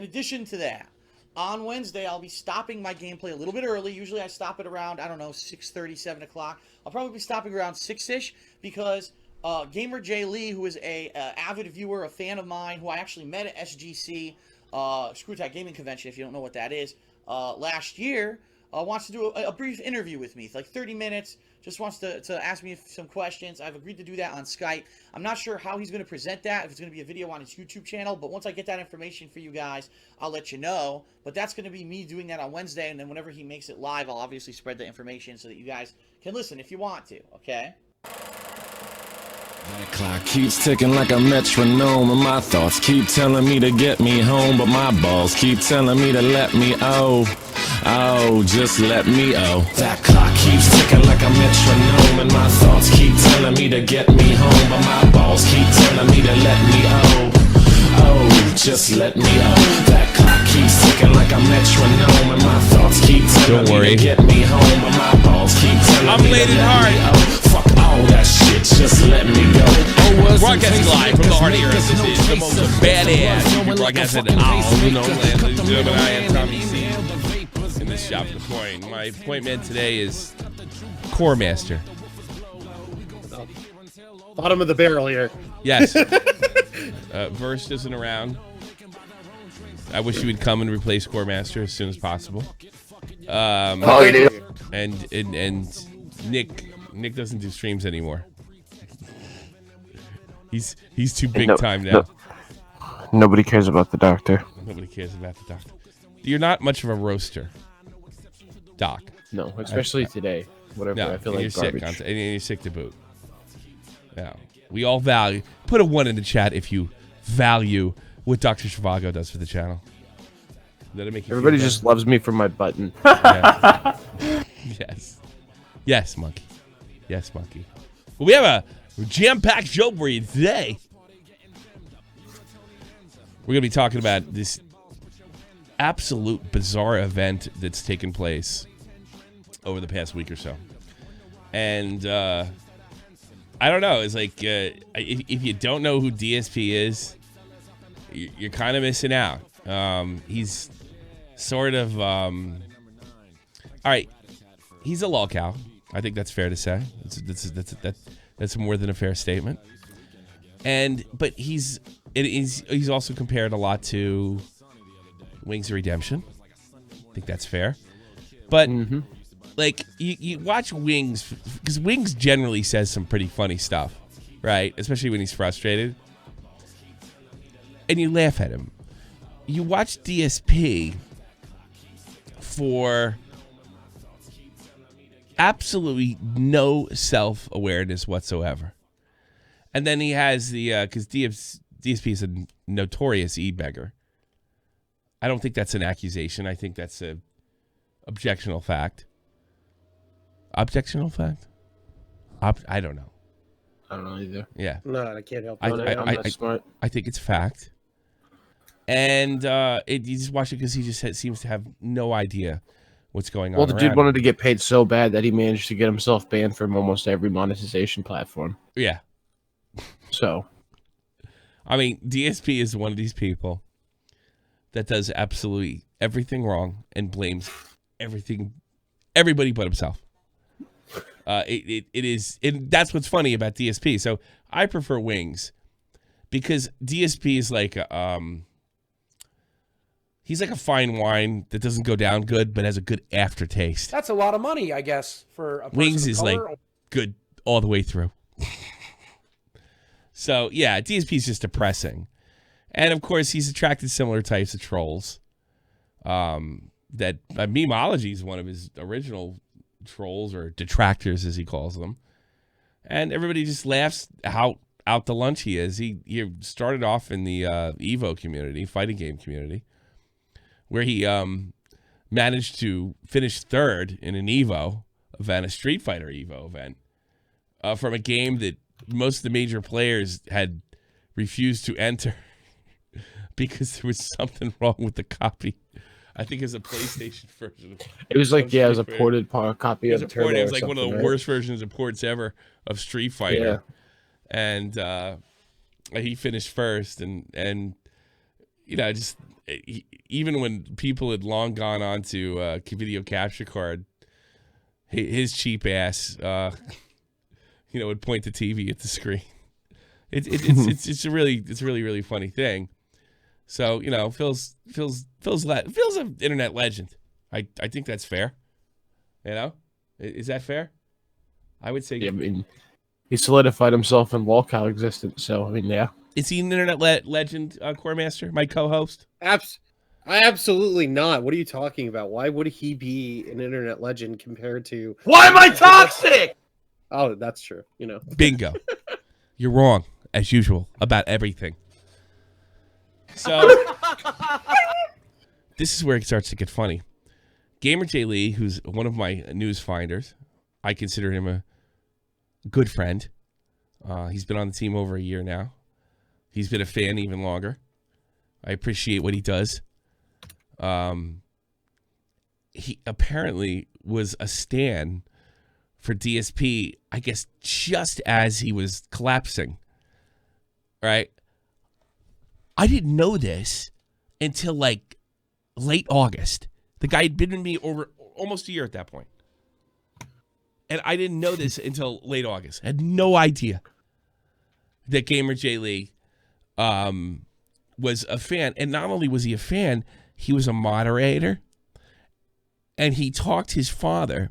In addition to that, on Wednesday, I'll be stopping my gameplay a little bit early. Usually I stop at around, I don't know, 6:30, 7 o'clock. I'll probably be stopping around 6-ish because GamerJlee, who is a avid viewer, a fan of mine, who I actually met at SGC, Screwtack Gaming Convention, if you don't know what that is, last year, wants to do a brief interview with me. It's like 30 minutes. Just wants to ask me some questions. I've agreed to do that on Skype. I'm not sure how he's going to present that, if it's going to be a video on his YouTube channel, but once I get that information for you guys, I'll let you know. But that's going to be me doing that on Wednesday, and then whenever he makes it live, I'll obviously spread the information so that you guys can listen if you want to, okay? That clock keeps ticking like a metronome, and my thoughts keep telling me to get me home, but my balls keep telling me to let me just let me That clock keeps ticking like a metronome, and my thoughts keep telling me to get me home, but my balls keep telling me to let me just let me That clock keeps ticking like a metronome, and my thoughts keep telling me to get me home, but my balls keep telling me to let me Fuck all that shit, just let me go. Broadcasting live from the heart of Europe, this is the most badass YouTube broadcast in all land. I am Tommy C in this shop this morning. My appointment today is Core Master. Bottom of the barrel here. Yes. Verse isn't around. I wish you would come and replace Core Master as soon as possible. Oh, you do? And Nick doesn't do streams anymore. He's too big time now. Nobody cares about the doctor. Nobody cares about the doctor. You're not much of a roaster, Doc. No, especially today. Whatever, No, I feel and like you're garbage. sick, and you're sick to boot. Yeah, we all value. Put a 1 in the chat if you value what Dr. Zhivago does for the channel. Does that make you Everybody feel just loves me for my button. better? Yes, monkey. Yes, monkey. Well, we have a jam-packed show for you today. We're going to be talking about this absolute bizarre event that's taken place over the past week or so. And I don't know. It's like if you don't know who DSP is, you're kind of missing out. He's sort of... all right. He's a lolcow. I think that's fair to say. That's more than a fair statement. But he's also compared a lot to Wings of Redemption. I think that's fair. But like you watch Wings, because Wings generally says some pretty funny stuff, right? Especially when he's frustrated, and you laugh at him. You watch DSP for absolutely no self-awareness whatsoever. And then he has the, because DSP is a notorious e-beggar. I don't think that's an accusation. I think that's a objectional fact. Objectional fact? I don't know. I don't know either. Yeah. No, I can't help I'm not smart. I think it's fact. And you just watch it because he just seems to have no idea what's going on. Well, the dude wanted to get paid so bad that he managed to get himself banned from almost every monetization platform. Yeah. So, I mean, DSP is one of these people that does absolutely everything wrong and blames everybody but himself. That's what's funny about DSP. So I prefer Wings because DSP is like he's like a fine wine that doesn't go down good, but has a good aftertaste. That's a lot of money, I guess, for a person Wings of is color. like good all the way through. So yeah, DSP is just depressing, and of course he's attracted similar types of trolls. That Memeology is one of his original trolls or detractors, as he calls them, and everybody just laughs how out to lunch he is. He started off in the Evo community, fighting game community, where he managed to finish third in an Evo event, a Street Fighter Evo event, from a game that most of the major players had refused to enter because there was something wrong with the copy. I think it's a PlayStation version. It was like, yeah, it was a ported copy of Turbo. It was like one of the worst versions of ports ever of Street Fighter. Yeah. And he finished first, and just even when people had long gone on to video capture card, his cheap ass, would point the TV at the screen. It's a really funny thing. So Phil's an internet legend. I think that's fair. Is that fair? I would say. Yeah, I mean, he solidified himself in lolcow existence. So I mean, yeah. Is he an internet legend, Core Master, my co-host? Absolutely not. What are you talking about? Why would he be an internet legend compared to? Why am I toxic? Oh, that's true. Bingo. You're wrong, as usual, about everything. So this is where it starts to get funny. GamerJlee, who's one of my news finders, I consider him a good friend. He's been on the team over a year now. He's been a fan even longer. I appreciate what he does. He apparently was a stan for DSP, I guess, just as he was collapsing. Right? I didn't know this until like late August. The guy had been with me over almost a year at that point. And I didn't know this until late August. I had no idea that GamerJlee was a fan. And not only was he a fan, he was a moderator. And he talked his father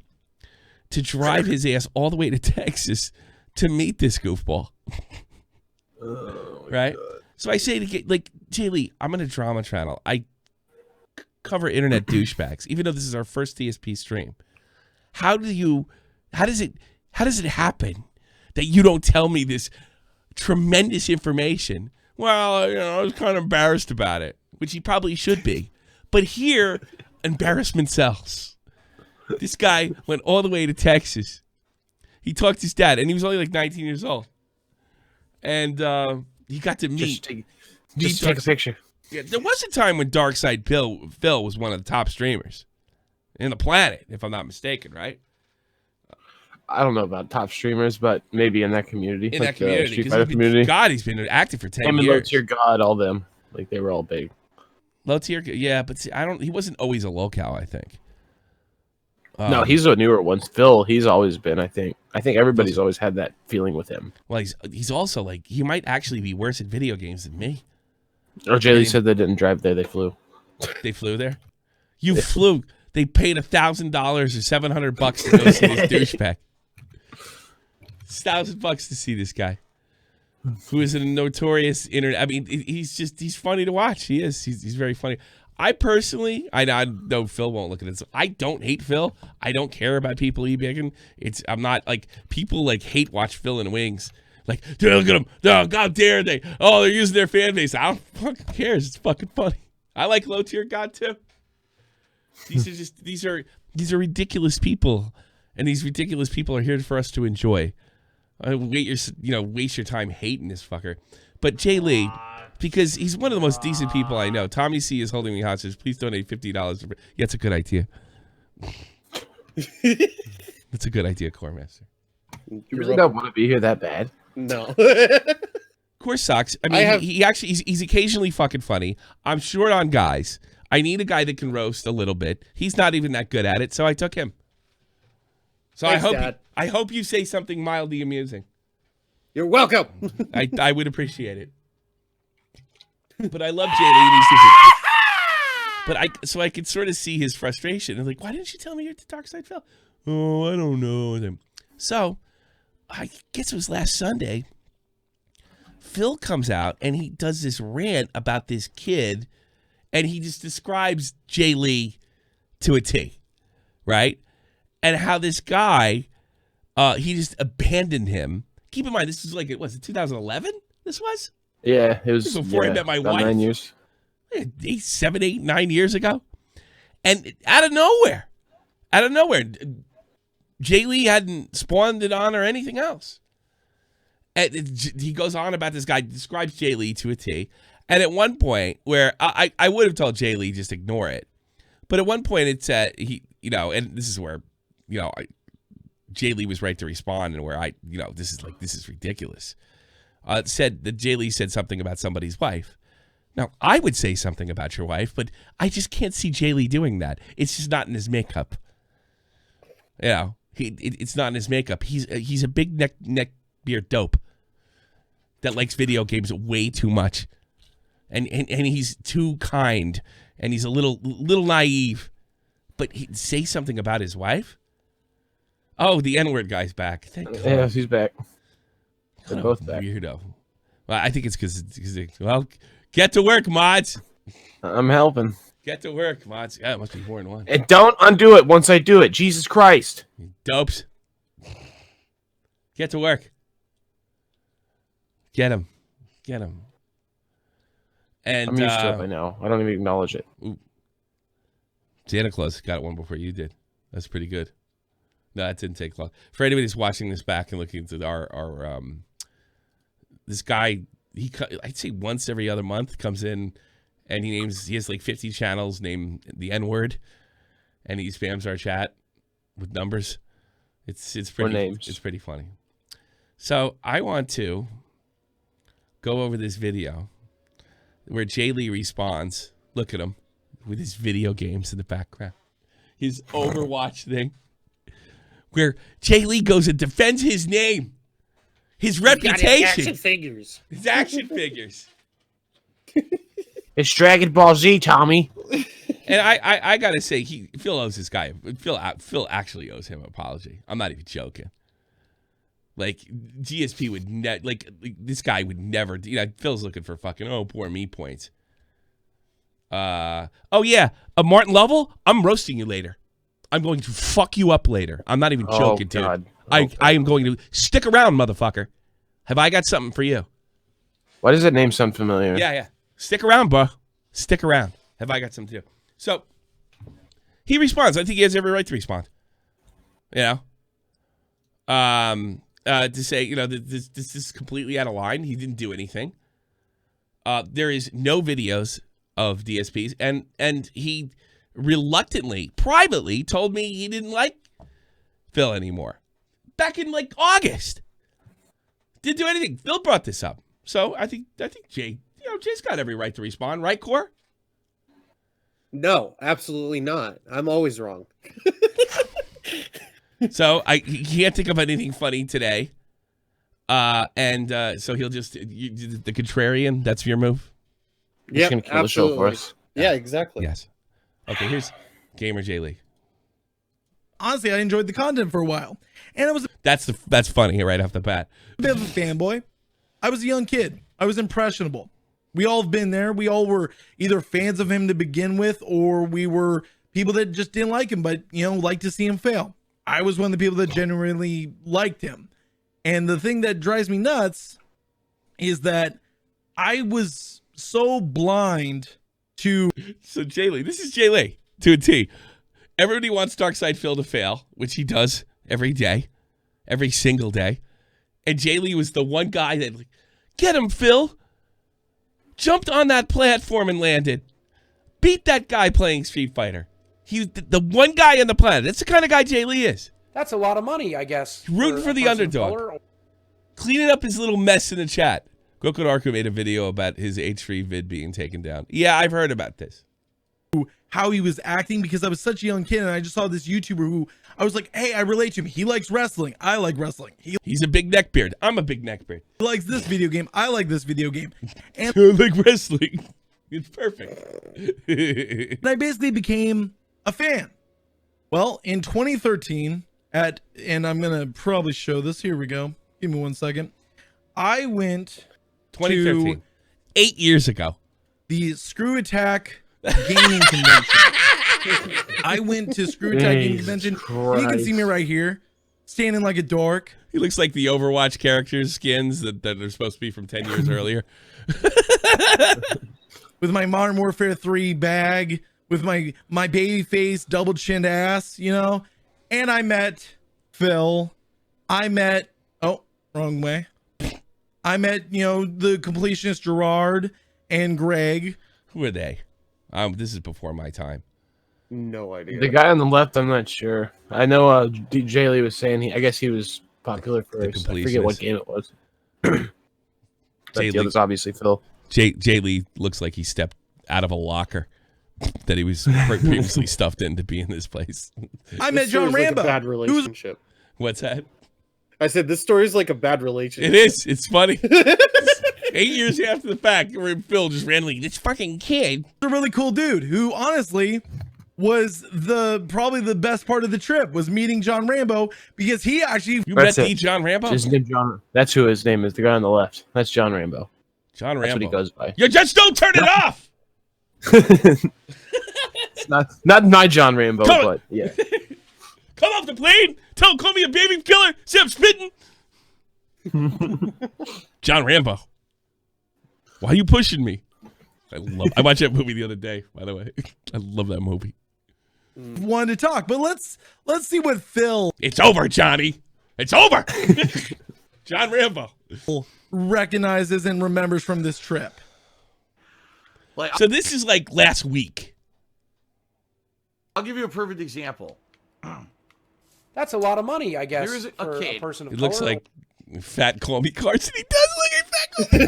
to drive his ass all the way to Texas to meet this goofball. Right? God. So I say to Jaylee, I'm on a drama channel. I cover internet douchebags, even though this is our first DSP stream. How does it happen that you don't tell me this tremendous information? Well, I was kind of embarrassed about it, which he probably should be. But here, embarrassment sells. This guy went all the way to Texas. He talked to his dad, and he was only like 19 years old. And he got to meet. Just take a picture. Yeah, there was a time when Darksydephil was one of the top streamers in the planet, if I'm not mistaken, right? I don't know about top streamers, but maybe in that community. In that community. He's been active for 10 years. Him and Low Tier God, all them. Like, they were all big. Low Tier, yeah, but see, he wasn't always a lolcow, I think. No, he's a newer one. Phil, he's always been, I think. I think everybody's always had that feeling with him. Well, he's also, like, he might actually be worse at video games than me. Or Jaylee said they didn't drive there, they flew. They flew there? You flew. They paid $1,000 or $700 to go see this douchebag. It's $1,000 to see this guy, who is a notorious internet. I mean, he's funny to watch. He is. He's very funny. I personally, I know Phil won't look at this. I don't hate Phil. I don't care about people e-bigging. I'm not like people like hate watch Phil and Wings. Like, dude, look at them. Oh, God dare they? Oh, they're using their fan base. I don't fucking cares. It's fucking funny. I like Low Tier God too. These are ridiculous people, and these ridiculous people are here for us to enjoy. Waste your time hating this fucker. But Jaylee, because he's one of the most decent people I know. Tommy C is holding me hostage. Please donate $50. Yeah, it's a good idea. It's a good idea, Core Master. You really don't want to be here that bad? No. Core sucks. I mean, he's occasionally fucking funny. I'm short on guys. I need a guy that can roast a little bit. He's not even that good at it, so I took him. So thanks, I hope you say something mildly amusing. You're welcome. I would appreciate it. But I love Jaylee. But I could sort of see his frustration. And like, why didn't you tell me you're at the Darksydephil? Oh, I don't know. So I guess it was last Sunday. Phil comes out and he does this rant about this kid, and he just describes Jaylee to a T, right? And how this guy, he just abandoned him. Keep in mind, this was like, was it 2011? This was? Yeah, it was before I met my wife. 9 years. 7, 8, 9 years ago. And out of nowhere, Jaylee hadn't spawned it on or anything else. And he goes on about this guy, describes Jaylee to a T. And at one point, where I would have told Jaylee just ignore it, but at one point it said and this is where Jaylee was right to respond, and where this is ridiculous. It said that Jaylee said something about somebody's wife, Now, I would say something about your wife, but I just can't see GamerJlee doing that. It's just not in his makeup. You know, it's not in his makeup. He's a big neck beard dope that likes video games way too much, and he's too kind, and he's a little naive. But he'd say something about his wife. Oh, the N-word guy's back. Thank God. Yeah, he's back. They're both back. Weirdo. Well, I think it's because well, get to work, mods. I'm helping. Get to work, mods. Yeah, it must be 4 and 1. And don't undo it once I do it. Jesus Christ. You dopes. Get to work. Get him. Get him. And I'm used to it by now. I don't even acknowledge it. Santa Claus got one before you did. That's pretty good. No, that didn't take long. For anybody who's watching this back and looking into our this guy, I'd say once every other month comes in and he has like 50 channels named the N-word, and he spams our chat with numbers. It's pretty names. It's pretty funny. So I want to go over this video where GamerJlee responds. Look at him with his video games in the background. His Overwatch thing. Where GamerJlee goes and defends his name. His reputation. Action figures. His action figures. It's Dragon Ball Z, Tommy. And I gotta say, Phil owes this guy. Phil actually owes him an apology. I'm not even joking. Like GSP would this guy would never. You know, Phil's looking for fucking poor me points. Oh yeah, Martin Lovell. I'm roasting you later. I'm going to fuck you up later. I'm not even joking, dude. God. I am going to stick around, motherfucker. Have I got something for you? Why does that name sound familiar? Yeah. Stick around, bro. Stick around. Have I got something to do? So he responds. I think he has every right to respond. You know, to say, you know, this is completely out of line. He didn't do anything. There is no videos of DSPs, and he reluctantly, privately told me he didn't like Phil anymore. Back in like August. Didn't do anything. Phil brought this up. So I think Jay's got every right to respond, right, Core? No, absolutely not. I'm always wrong. So he can't think of anything funny today. So he'll just the contrarian, that's your move? He's gonna kill the show for us. Yeah, exactly. Yes. Okay, here's GamerJlee. Honestly, I enjoyed the content for a while, and I was That's funny right off the bat. a bit of a fanboy. I was a young kid. I was impressionable. We all have been there. We all were either fans of him to begin with, or we were people that just didn't like him, but liked to see him fail. I was one of the people that genuinely liked him, and the thing that drives me nuts is that I was so blind to. So GamerJlee, this is GamerJlee to a T. Everybody wants Darksydephil to fail, which he does every day, every single day. And GamerJlee was the one guy that, like, get him, Phil. Jumped on that platform and landed. Beat that guy playing Street Fighter. He's the one guy on the planet. That's the kind of guy GamerJlee is. That's a lot of money, I guess. Rooting for the underdog. Cleaning up his little mess in the chat. Goku Arco made a video about his H3 vid being taken down. Yeah, I've heard about this. How he was acting, because I was such a young kid and I just saw this YouTuber who I was like, hey, I relate to him. He likes wrestling. I like wrestling. He's a big neckbeard. I'm a big neckbeard. He likes this video game. I like this video game. And I like wrestling. It's perfect. and I basically became a fan. Well, in 2013 and I'm going to probably show this. Here we go. Give me 1 second. I went 2013. to 8 years ago. the Screw Attack gaming convention. I went to Screw Attack gaming convention. You can see me right here, standing like a dork. He looks like the Overwatch characters skins that are supposed to be from 10 years earlier. With my Modern Warfare 3 bag, with my baby face, double chinned ass, And I met Phil. Wrong way. I met, the completionist Gerard and Greg. Who are they? This is before my time. No idea. The guy on the left, I'm not sure. I know GamerJlee was saying I guess he was popular for I forget what game it was. But the other's obviously Phil. GamerJlee looks like he stepped out of a locker that he was previously stuffed in to be in this place. I met This John story's like Rambo. a bad who's relationship. What's that? I said this story is like a bad relationship. It is. It's funny. 8 years after the fact, where Phil just randomly, this fucking kid. a really cool dude who honestly was probably the best part of the trip was meeting John Rambo, because he actually You That's met it. the John Rambo? His name John. That's who his name is. The guy on the left. That's John Rambo. John That's what he Rambo. goes by. You just don't turn it off. It's not my John Rambo, Come on. but yeah. Come off the plane. Call me a baby killer. See, I'm spitting. John Rambo. Why are you pushing me? I watched that movie the other day, by the way. I love that movie. wanted to talk. But let's see what Phil It's over, Johnny. It's over. John Rambo. recognizes and remembers from this trip. Like, So this is like last week. I'll give you a perfect example. That's a lot of money, I guess, There is a for a kid. person of It looks color. like Fat Call Me Carson. He does look like Fat Call Me.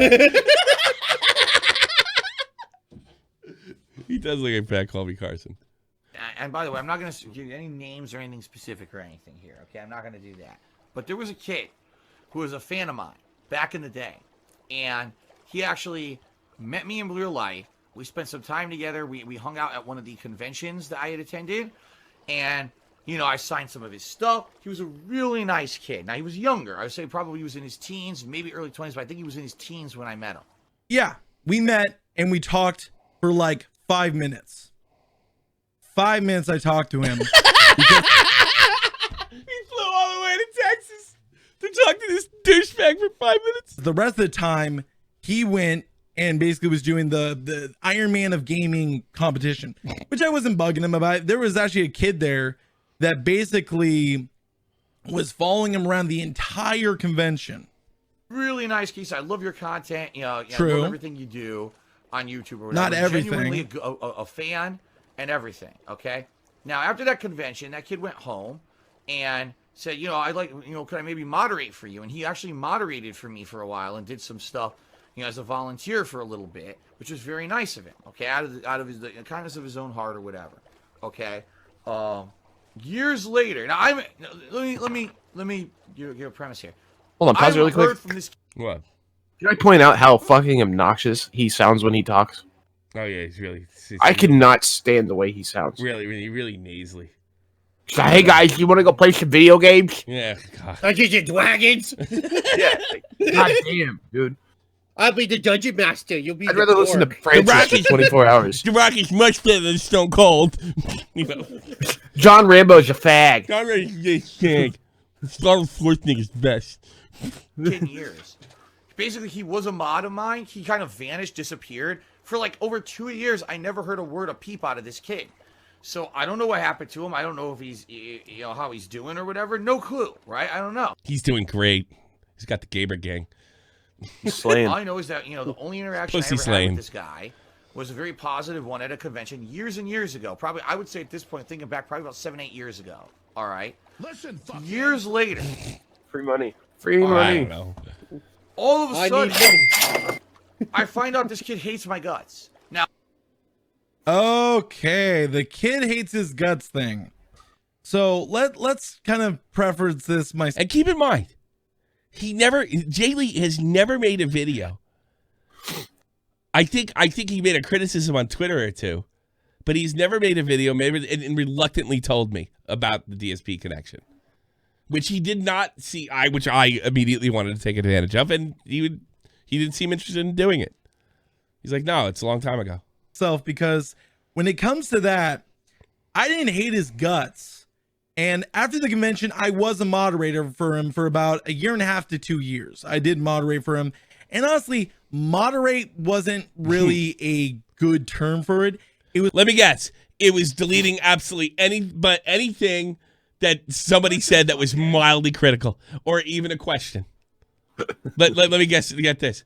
He does look like Fat Call Me Carson. And by the way, I'm not going to give you any names or anything specific or anything here, okay? I'm not going to do that. But there was a kid who was a fan of mine back in the day. And he actually met me in real life. We spent some time together. We hung out at one of the conventions that I had attended. And, you know, I signed some of his stuff. He was a really nice kid. Now, he was younger. I would say probably he was in his teens, maybe early 20s, but I think he was in his teens when I met him. Yeah, we met and we talked for like 5 minutes. 5 minutes I talked to him. He flew all the way to Texas to talk to this douchebag for 5 minutes. The rest of the time, he went and basically was doing the Iron Man of gaming competition, which I wasn't bugging him about. There was actually a kid there that basically was following him around the entire convention. Really nice case. I love your content. You know, I True. love everything you do on YouTube or whatever. Not everything. Genuinely a fan and everything. Okay. Now, after that convention, that kid went home and said, you know, I'd like, you know, could I maybe moderate for you? And he actually moderated for me for a while and did some stuff, you know, as a volunteer for a little bit, which was very nice of him. Okay, out of his the kindness of his own heart or whatever. Okay. Years later, now let me give a premise here. Hold on, pause I really quick. heard from this. What? Can I point out how fucking obnoxious he sounds when he talks? Oh yeah, he's really. I cannot stand the way he sounds. really nasally. So, hey guys, you want to go play some video games? Yeah. God. I get your dragons. Yeah. God damn, dude. I'll be the dungeon master. You'll be. I'd the rather listen to orc. Francis for 24 hours. The Rocky's much better than Stone Cold. You know. John Rambo's a fag. I'm ready to get sick. Star Schwarzenegger's best. 10 years. Basically, he was a mod of mine. He kind of vanished, disappeared. For like over 2 years, I never heard a word of peep out of this kid. So I don't know what happened to him. I don't know if he's, you know, how he's doing or whatever. No clue, right? I don't know. He's doing great. He's got the gamer gang. Slaying. All I know is that, you know, the only interaction I Pussy ever had slaying. with this guy was a very positive one at a convention years and years ago. Probably, I would say at this point, thinking back, probably about 7-8 years ago. All right. Years later, Free money. Free I money. don't know. all of a I sudden, need money. I find out this kid hates my guts. Now, Okay, the kid hates his guts thing. So let's kind of preference this myself. And keep in mind, GamerJlee has never made a video. I think he made a criticism on Twitter or two, but he's never made a video, maybe and reluctantly told me about the DSP connection, which he did not see. Which I immediately wanted to take advantage of, and he didn't seem interested in doing it. He's like, no, it's a long time ago. Because when it comes to that, I didn't hate his guts. And after the convention, I was a moderator for him for about 1.5 to 2 years. I did moderate for him. And honestly, moderate wasn't really a good term for it. It was Let me guess. It was deleting absolutely anything that somebody said that was mildly critical or even a question. Let me guess. Get this.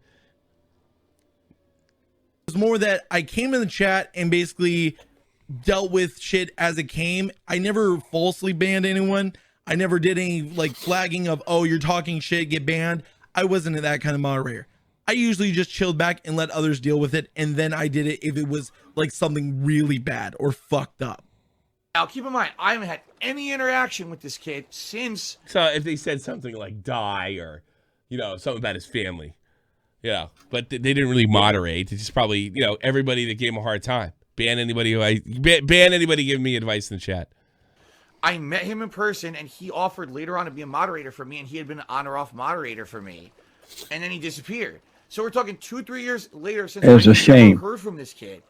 more that I came in the chat and basically dealt with shit as it came. I never falsely banned anyone. I never did any like flagging of, oh, you're talking shit, get banned. I wasn't that kind of moderator. I usually just chilled back and let others deal with it, and then I did it if it was like something really bad or fucked up. Now, keep in mind, I haven't had any interaction with this kid since. So if they said something like die or, something about his family, but they didn't really moderate. It's just probably, everybody that gave him a hard time. Ban anybody giving me advice in the chat. I met him in person, and he offered later on to be a moderator for me, and he had been an on or off moderator for me, and then he disappeared. So we're talking 2-3 years later since It's a shame. heard from this kid.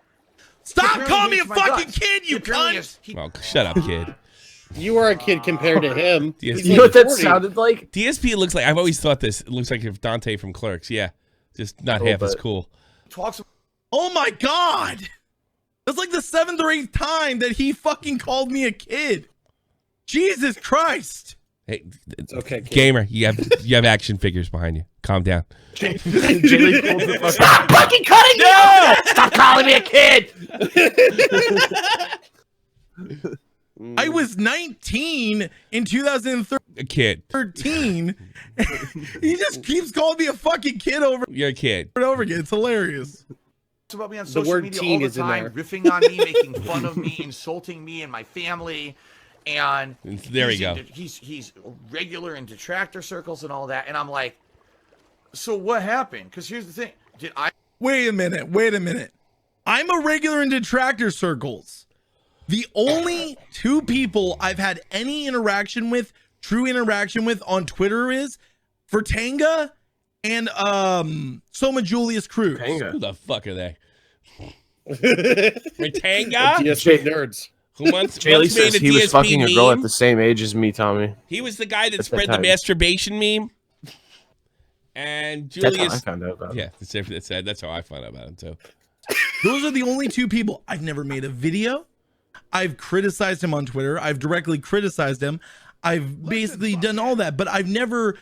Stop Apparently calling me a hates my fucking guts. kid, you Apparently cunt! Well, shut up, kid. You are a kid compared to him. DSP. He's You know what that 40. sounded like? DSP looks like, I've always thought this. It looks like if Dante from Clerks. Yeah, just not half as bit. cool. Talks Oh my god! That's like the 7th or 8th time that he fucking called me a kid. Jesus Christ! Hey, Okay, kid. gamer, you have action figures behind you. Calm down. GamerJlee pulled the fucking... Stop fucking cutting me off! Stop calling me a kid! I was 19 in 2013. A kid. He just keeps calling me a fucking kid over You're a kid. and over again. It's hilarious. about me on social word media teen all the is in time, there. riffing on me, making fun of me, insulting me and my family. And There we go. He's regular in detractor circles and all that. And I'm like, so what happened? Because here's the thing. Did I Wait a minute. I'm a regular in detractor circles. The only two people I've had any true interaction with on Twitter is Vertanga and Soma Julius Cruz. Who the fuck are they? Tanga? DSP nerds. Who once Jaylee made says a he was DSP fucking a girl meme? at the same age as me, Tommy. He was the guy that That's spread the time. masturbation meme. And That's how I Julius. found out about it. Yeah, that's how I found out about him too. Those are the only two people. I've never made a video. I've criticized him on Twitter. I've directly criticized him. I've basically done all that, but I've never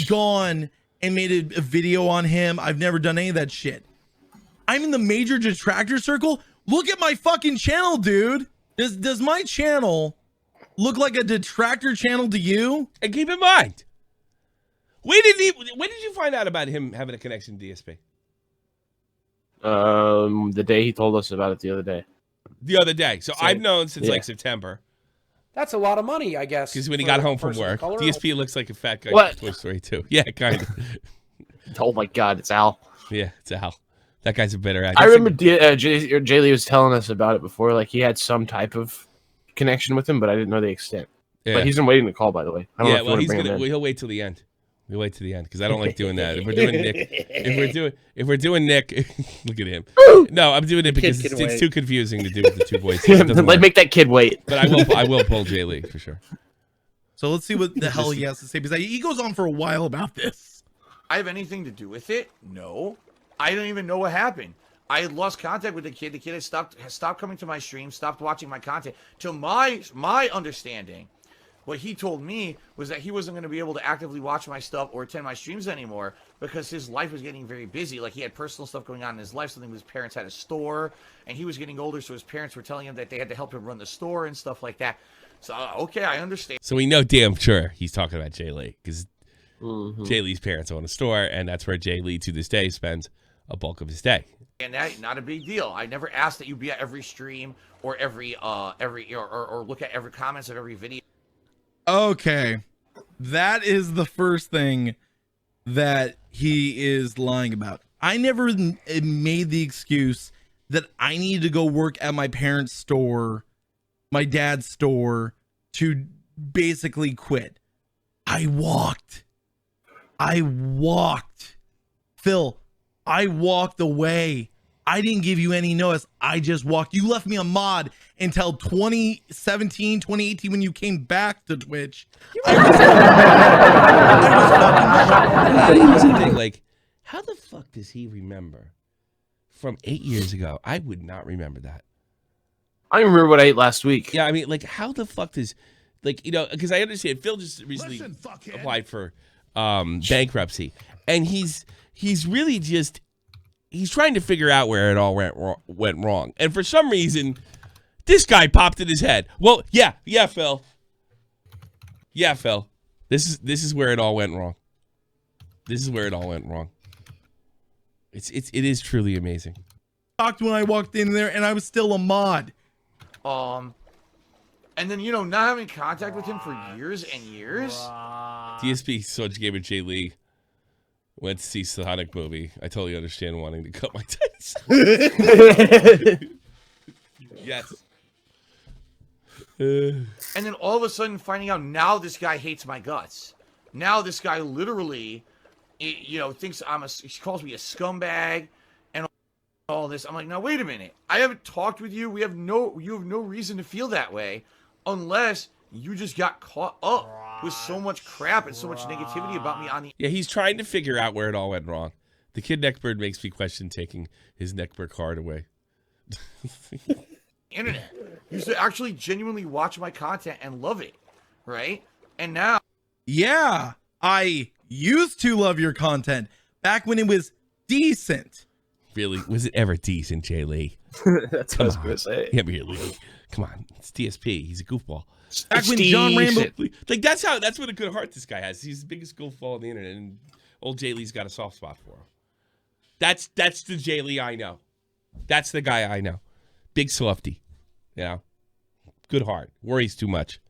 gone and made a video on him. I've never done any of that shit. I'm in the major detractor circle. Look at my fucking channel, dude. Does my channel look like a detractor channel to you? And keep in mind, when did you find out about him having a connection to DSP? The day he told us about it the other day. The other day. So I've known since yeah. like September. That's a lot of money, I guess. Because when he for got a home from person of work, color. DSP looks like a fat guy What? from Toy Story 2. Yeah, kind of. Oh my God, it's Al. Yeah, it's Al. That guy's a better actor. I remember Jaylee was telling us about it before. Like he had some type of connection with him, but I didn't know the extent. Yeah. But he's been waiting to call, by the way. I don't know Yeah, if you well, want to bring him in. he'll wait till the end. We'll wait till the end because I don't like doing that. If we're doing Nick, if we're doing Nick, look at him. No, I'm doing it because can it's wait. too confusing to do with the two voices. It doesn't Let work. make that kid wait. But I will pull Jaylee for sure. So let's see what the hell he has to say, because he goes on for a while about this. have anything to do with it? No. I don't even know what happened. I had lost contact with the kid. The kid has stopped coming to my stream, stopped watching my content. To my understanding, what he told me was that he wasn't going to be able to actively watch my stuff or attend my streams anymore because his life was getting very busy. Like, he had personal stuff going on in his life. Something with his parents had a store, and he was getting older, so his parents were telling him that they had to help him run the store and stuff like that. So, okay, I understand. So we know damn sure he's talking about Jaylee because Jaylee's parents own a store, and that's where Jaylee to this day spends a bulk of his day. And that not a big deal. I never asked that you be at every stream or every or look at every comments of every video. Okay, that is the first thing that he is lying about. I never made the excuse that I needed to go work at my parents' store, my dad's store, to basically quit. I walked. Phil, I walked away. I didn't give you any notice. I just walked. You left me a mod until 2017, 2018 when you came back to Twitch. Here's the thing, like, how the fuck does he remember from 8 years ago? I would not remember that. I don't remember what I ate last week. Yeah, I mean, like, how the fuck does, like, you know, because I understand Phil just recently applied for bankruptcy, and he's really just, he's trying to figure out where it all went wrong. And for some reason, this guy popped in his head. Well, yeah, Phil. Yeah, Phil. This is where it all went wrong. This is where it all went wrong. It is truly amazing. Shocked when I walked in there, and I was still a mod. And then, you know, not having contact with him for years and years. DSP Such GamerJlee went to see Sonic movie. I totally understand wanting to cut my tits. Yes. And then all of a sudden finding out now this guy hates my guts. Now this guy literally, you know, thinks he calls me a scumbag and all this. I'm like, now wait a minute. I haven't talked with you. You have no reason to feel that way unless you just got caught up with so much crap and so much negativity about me on the Yeah, he's trying to figure out where it all went wrong. The kid Neckbird makes me question taking his Neckbird card away. internet. You used to actually genuinely watch my content and love it, right? And now, Yeah, I used to love your content back when it was decent. Really? Was it ever decent, Jay Lee? That's what I was gonna say. Yeah, really. Come on. It's DSP. He's a goofball. Back when John Rambo, Like, that's what a good heart this guy has. He's the biggest goofball on the internet, and old Jay Lee's got a soft spot for him. That's the Jay Lee I know. That's the guy I know. Big softy. You know? Good heart. Worries too much.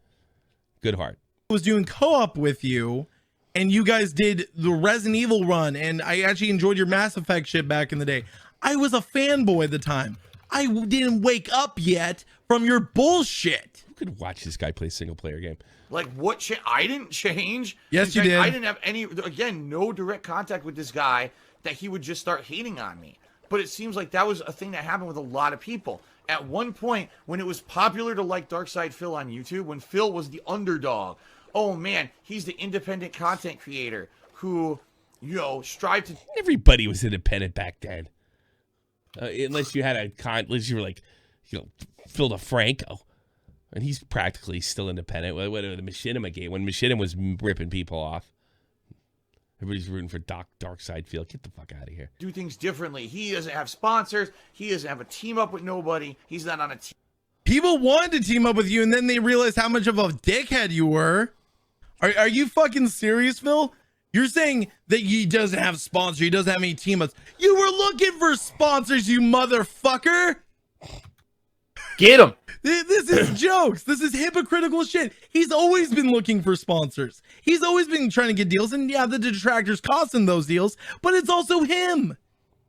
Good heart. was doing co-op with you, and you guys did the Resident Evil run, and I actually enjoyed your Mass Effect shit back in the day. I was a fanboy at the time. I didn't wake up yet from your bullshit. Who could watch this guy play a single player game? like, what? I didn't change. Yes, In you fact, did. I didn't have any. Again, no direct contact with this guy that he would just start hating on me. But it seems like that was a thing that happened with a lot of people. At one point, when it was popular to like Darksydephil on YouTube, when Phil was the underdog, oh man, he's the independent content creator who, you know, strived to. Everybody was independent back then. Unless you had unless you were like, you know, Phil DeFranco. And he's practically still independent. What the Machinima game, when Machinima was ripping people off. Everybody's rooting for Darksydephil. Get the fuck out of here. Do things differently. He doesn't have sponsors. He doesn't have a team up with nobody. He's not on a team. People wanted to team up with you, and then they realized how much of a dickhead you were. Are you fucking serious, Phil? You're saying that he doesn't have sponsors, he doesn't have any team ups. You were looking for sponsors, you motherfucker. Get him. This is jokes. This is hypocritical shit. He's always been looking for sponsors. He's always been trying to get deals. And yeah, the detractors cost him those deals, but it's also him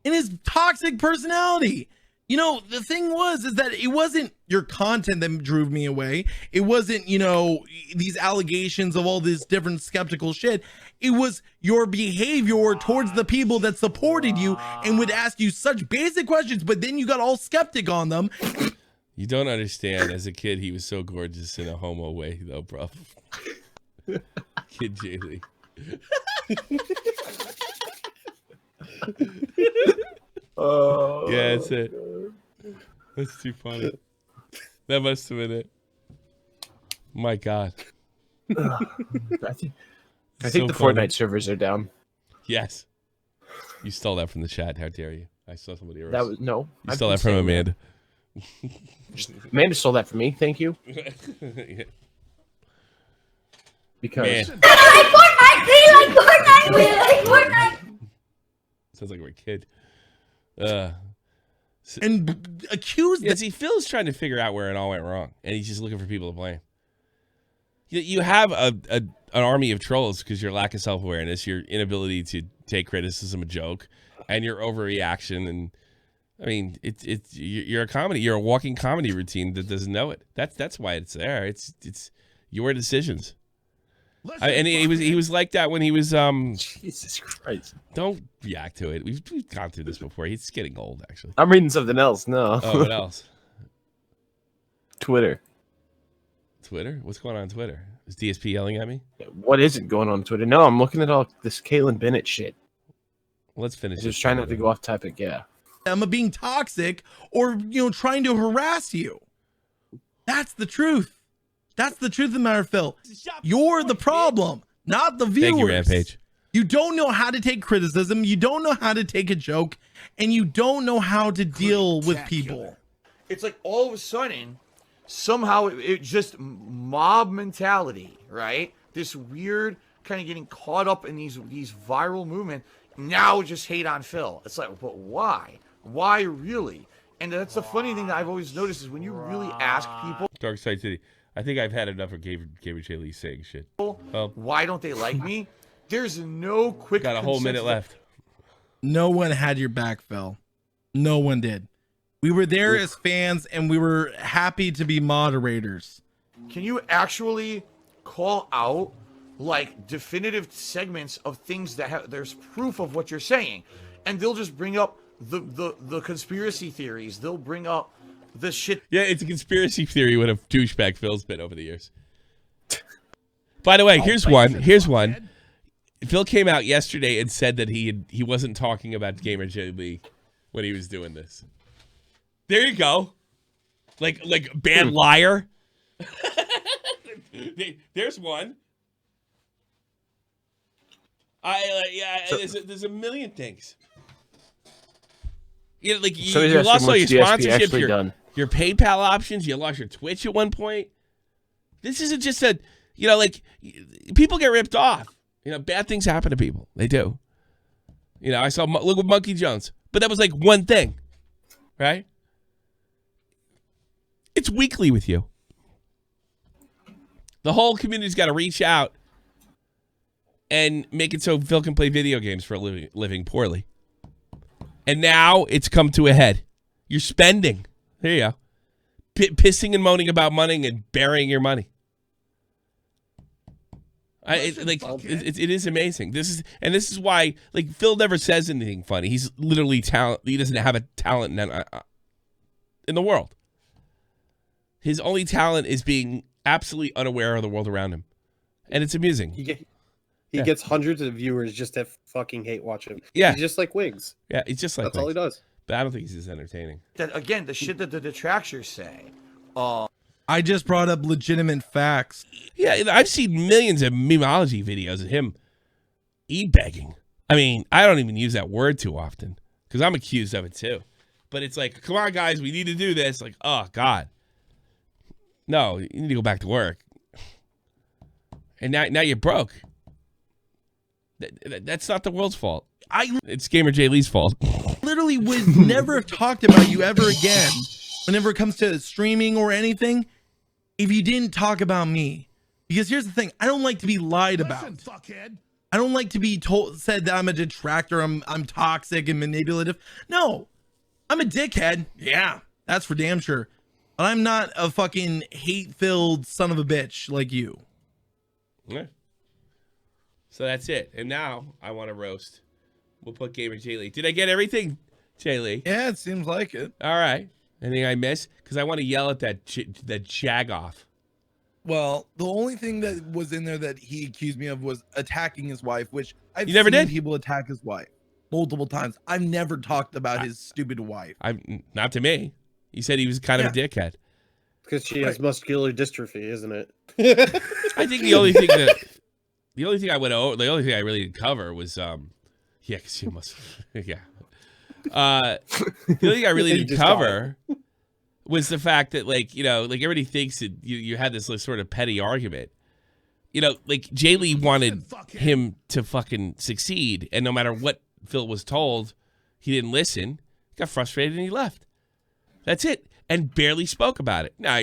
and his toxic personality. You know, the thing is that it wasn't your content that drove me away. It wasn't, you know, these allegations of all this different skeptical shit. It was your behavior towards the people that supported you and would ask you such basic questions, but then you got all skeptic on them. You don't understand. As a kid, he was so gorgeous in a homo way, though, bro. Kid Jaylee. Oh, yeah, that's it. That's too funny. That must have been it. My God. I think So the funny. Fortnite servers are down. Yes. You stole that from the chat. How dare you? I saw somebody else. That was no. You stole that from Amanda. Amanda stole that from me. Thank you. Yeah. Because Man. Fortnite. Sounds like we're a kid. And accused Yeah, see, Phil's trying to figure out where it all went wrong, and he's just looking for people to blame. You have an army of trolls because your lack of self-awareness, your inability to take criticism a joke, and your overreaction. And I mean, you're a comedy. You're a walking comedy routine that doesn't know it. That's why it's there. It's your decisions. And he was like that when he was Jesus Christ. Don't react to it. We've gone through this before. He's getting old, actually. I'm reading something else. No. Oh, what else? Twitter. Twitter? What's going on Twitter? Is DSP yelling at me? What isn't going on Twitter? No, I'm looking at all this Caitlyn Bennett shit. Let's finish. Just trying not to go off topic. Yeah. them of being toxic or, you know, trying to harass you. That's the truth. That's the truth of the matter, Phil. You're the problem, not the viewers. Thank you, Rampage. You don't know how to take criticism. You don't know how to take a joke, and you don't know how to deal with people. It's like all of a sudden, somehow it just mob mentality, right? This weird kind of getting caught up in these viral movement. now just hate on Phil. It's like, but why? Why really? And that's the funny thing that I've always noticed is when you really ask people, Darkside City. I think I've had enough of GamerJlee saying shit. Well, why don't they like me? There's no quick. got a whole minute left. No one had your back, Phil. No one did. We were there as fans, and we were happy to be moderators. Can you actually call out like definitive segments of things that have there's proof of what you're saying, and they'll just bring up the conspiracy theories. They'll bring up the shit. Yeah, it's a conspiracy theory what a douchebag Phil's been over the years. By the way, here's one. Here's one. Phil came out yesterday and said that he wasn't talking about GamerJlee when he was doing this. There you go. Like bad liar. There's one. There's a million things. You know, like you lost all your sponsorship, your PayPal options. You lost your Twitch at one point. This isn't just a, like people get ripped off. Bad things happen to people. They do. I saw look with Monkey Jones, but that was like one thing, right? It's weekly with you. The whole community's got to reach out and make it so Phil can play video games for a living poorly. And now it's come to a head. You're spending. There you go. Pissing and moaning about money and burying your money. It is amazing. This is why Phil never says anything funny. He's literally talent. He doesn't have a talent in the world. His only talent is being absolutely unaware of the world around him, and it's amusing. He gets hundreds of viewers just to fucking hate watch him. Yeah, he's just like Wiggs. Yeah, he's just like that's Wiggs. All he does. But I don't think he's as entertaining. That again, the shit that the detractors say. I just brought up legitimate facts. Yeah, I've seen millions of memeology videos of him e-begging. I mean, I don't even use that word too often because I'm accused of it too. But it's like, come on, guys, we need to do this. Like, oh, God. No, you need to go back to work. And now you're broke. That's not the world's fault. It's GamerJlee's fault. Literally would never have talked about you ever again whenever it comes to streaming or anything if you didn't talk about me. Because here's the thing, I don't like to be lied about. Fuckhead. I don't like to be said that I'm a detractor, I'm toxic and manipulative. No, I'm a dickhead. Yeah, that's for damn sure. But I'm not a fucking hate-filled son of a bitch like you. Yeah. So that's it. And now I want to roast. We'll put GamerJlee. Did I get everything, Jaylee? Yeah, it seems like it. All right. Anything I missed? Because I want to yell at that jag-off. Well, the only thing that was in there that he accused me of was attacking his wife, which I've never seen did? people attack his wife multiple times. I've never talked about his stupid wife. Not to me. He said he was kind of a dickhead. Because she has muscular dystrophy, isn't it? I think the only thing I went over, the only thing I really didn't cover was, because she must, yeah. The only thing I really didn't cover was the fact that, everybody thinks that you had this sort of petty argument. Jaylee wanted him to fucking succeed, and no matter what Phil was told, he didn't listen, got frustrated, and he left. That's it, and barely spoke about it. Now,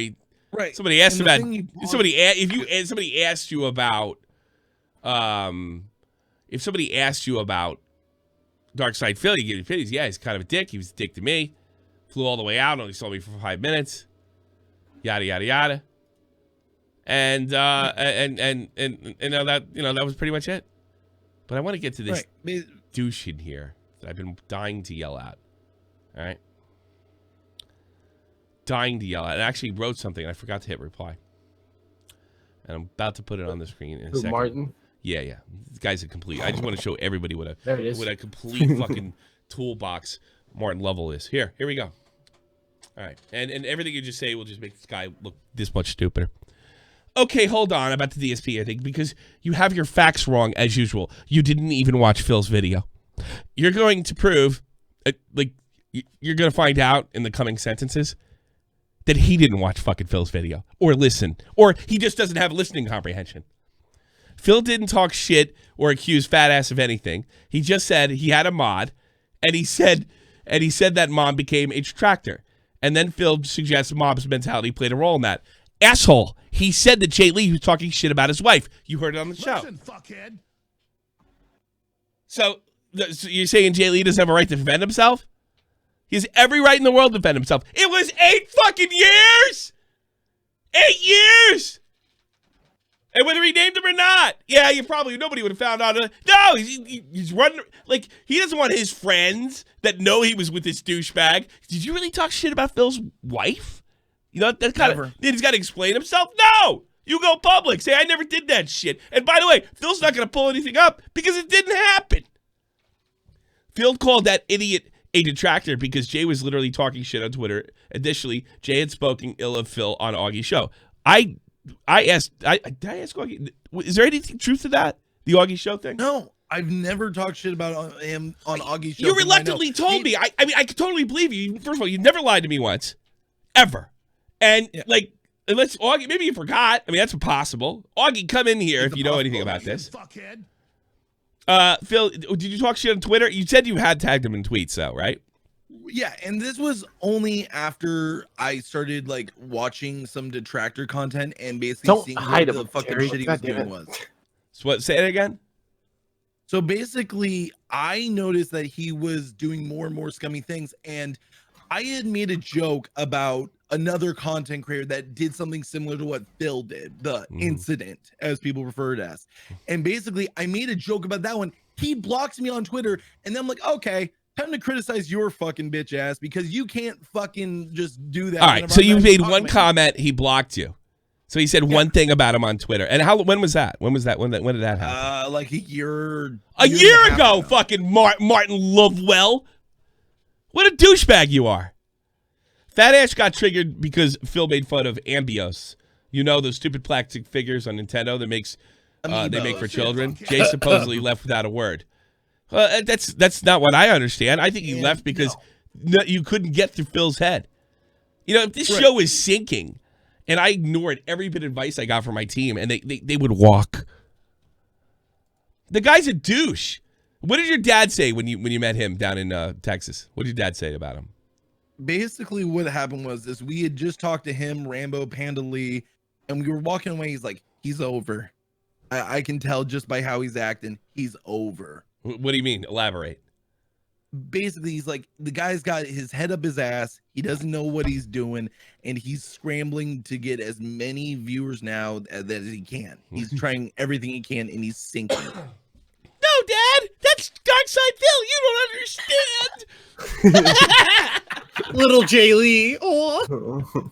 right. Somebody asked about if somebody asked you about Darksydephil, you give your opinions. Yeah, he's kind of a dick. He was a dick to me. Flew all the way out, only saw me for 5 minutes. Yada yada yada. And that was pretty much it. But I want to get to this douche in here that I've been dying to yell at. All right. Dying to yell at. I actually wrote something and I forgot to hit reply. And I'm about to put it on the screen in a second. Martin? Yeah. This guy's a complete. I just want to show everybody what There it is. a complete fucking toolbox Martin Lovell is. Here we go. All right. And everything you just say will just make this guy look this much stupider. Okay, hold on about the DSP, I think, because you have your facts wrong as usual. You didn't even watch Phil's video. You're going to prove, you're going to find out in the coming sentences that he didn't watch fucking Phil's video or listen, or he just doesn't have listening comprehension. Phil didn't talk shit or accuse Fat Ass of anything. He just said he had a mod, and he said that Mom became a detractor. And then Phil suggests Mom's mentality played a role in that. Asshole. He said that GamerJlee was talking shit about his wife. You heard it on the show. Listen, fuckhead. So you're saying GamerJlee doesn't have a right to defend himself? He has every right in the world to defend himself. It was 8 fucking years! 8 years! And whether he named him or not, yeah, nobody would have found out. No, he's running, like, he doesn't want his friends that know he was with this douchebag. Did you really talk shit about Phil's wife? You know, that's kind of, he's got to explain himself? No! You go public, say, I never did that shit. And by the way, Phil's not going to pull anything up because it didn't happen. Phil called that idiot a detractor because Jay was literally talking shit on Twitter. Additionally, Jay had spoken ill of Phil on Augie's show. I asked Augie, is there anything truth to that? The Augie show thing? No, I've never talked shit about him on Augie's show. You reluctantly told me. I mean, I could totally believe you. First of all, you never lied to me once. Ever. And, like, unless Augie, maybe you forgot. I mean, that's possible. Augie, come in here if you know anything about this. Fuckhead. Phil, did you talk shit on Twitter? You said you had tagged him in tweets, though, right? Yeah, and this was only after I started like watching some detractor content and basically seeing what the fucking shit he was doing was. So what? Say it again. So basically, I noticed that he was doing more and more scummy things, and I had made a joke about another content creator that did something similar to what Phil did, the incident, as people refer to it as. And basically, I made a joke about that one. He blocks me on Twitter, and then I'm like, okay, time to criticize your fucking bitch ass because you can't fucking just do that. All right, so you made one comment, he blocked you. So he said one thing about him on Twitter. And when was that? When did that happen? Like a year ago, fucking Martin Lovewell. What a douchebag you are. Fat Ass got triggered because Phil made fun of Ambios. You know those stupid plastic figures on Nintendo that they make for children? Jay supposedly left without a word. That's not what I understand. I think he left because you couldn't get through Phil's head. You know, if this show is sinking, and I ignored every bit of advice I got from my team, and they would walk. The guy's a douche. What did your dad say when you met him down in Texas? What did your dad say about him? Basically, what happened was this: we had just talked to him, Rambo, Panda Lee, and we were walking away. He's like, "He's over. I can tell just by how he's acting. He's over." What do you mean? Elaborate. Basically, he's like, the guy's got his head up his ass. He doesn't know what he's doing, and he's scrambling to get as many viewers now as he can. He's trying everything he can, and he's sinking. No, Dad, that's Darksydephil. You don't understand. Little GamerJlee. Oh.